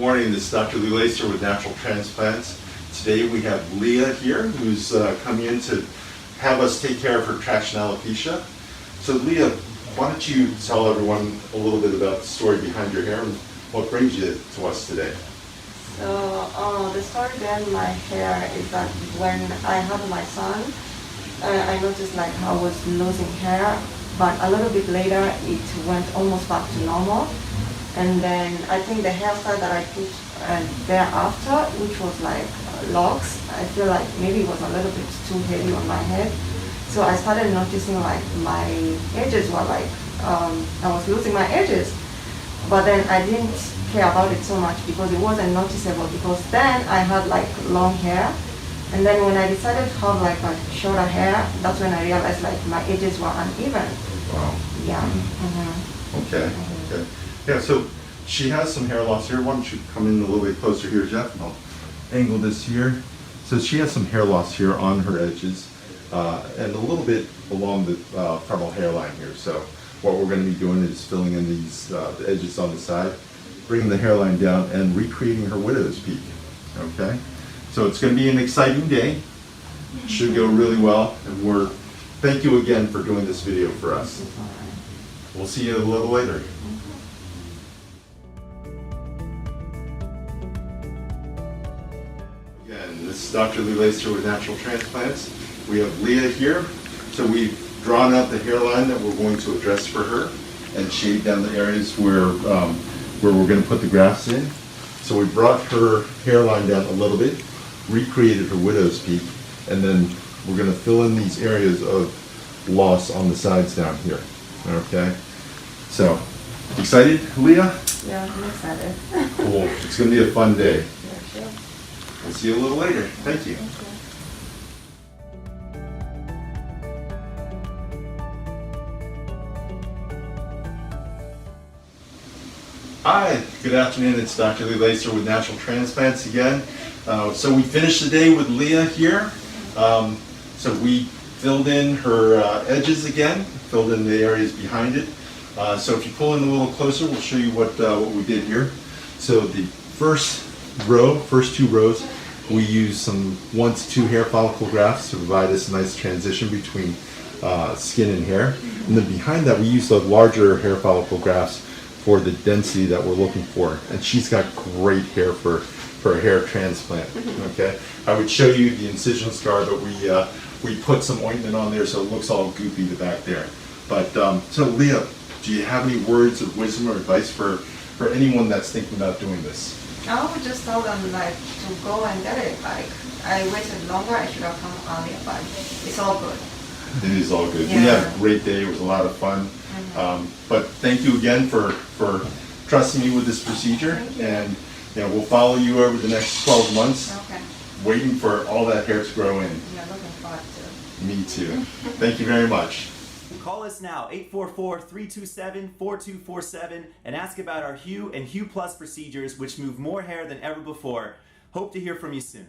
Morning, this is Dr. Lee Lacer with Natural Transplants. Today we have Leah here who's coming in to have us take care of her traction alopecia. So Leah, why don't you tell everyone a little bit about the story behind your hair and what brings you to us today? So the story behind my hair is that when I had my son, I noticed like I was losing hair, but a little bit later it went almost back to normal. And then I think the hairstyle that I put thereafter, which was like locks, I feel like maybe it was a little bit too heavy on my head. So I started noticing like my edges were like, I was losing my edges. But then I didn't care about it so much because it wasn't noticeable, because then I had like long hair. And then when I decided to have like a shorter hair, that's when I realized like my edges were uneven. Wow. Yeah. Okay. Okay. Yeah, so she has some hair loss here. Why don't you come in a little bit closer here, Jeff, and I'll angle this here. So she has some hair loss here on her edges and a little bit along the frontal hairline here. So what we're going to be doing is filling in these the edges on the side, bringing the hairline down and recreating her widow's peak. Okay? So it's going to be an exciting day. Should go really well, and thank you again for doing this video for us. We'll see you a little later. Again, this is Dr. Lee Lacer with Natural Transplants. We have Leah here. So we've drawn out the hairline that we're going to address for her and shade down the areas where we're going to put the grafts in. So we brought her hairline down a little bit, recreated her widow's peak, and then we're going to fill in these areas of loss on the sides down here. Okay? So, excited, Leah? Yeah, I'm excited. Cool. It's going to be a fun day. Yeah, sure. We'll see you a little later. Thank you. Hi, good afternoon. It's Dr. Lee Lacer with Natural Transplants again. So we finished the day with Leah here. So we filled in her edges again, filled in the areas behind it. So if you pull in a little closer, we'll show you what we did here. So the first two rows, we used some 1 to 2 hair follicle grafts to provide us a nice transition between skin and hair. And then behind that, we used the larger hair follicle grafts for the density that we're looking for. And she's got great hair for a hair transplant. Okay, I would show you the incision scar, but we put some ointment on there so it looks all goopy the back there. But so Leah, do you have any words of wisdom or advice for anyone that's thinking about doing this? I would just tell them like to go and get it. Like I waited longer, I should have come earlier, but it's all good. It is all good. Yeah. We had a great day. It was a lot of fun. But thank you again for trusting me with this procedure, and we'll follow you over the next 12 months, waiting for all that hair to grow in. Yeah, looking forward to it. Me too. Thank you very much. Call us now, 844-327-4247, and ask about our Hue and Hue Plus procedures, which move more hair than ever before. Hope to hear from you soon.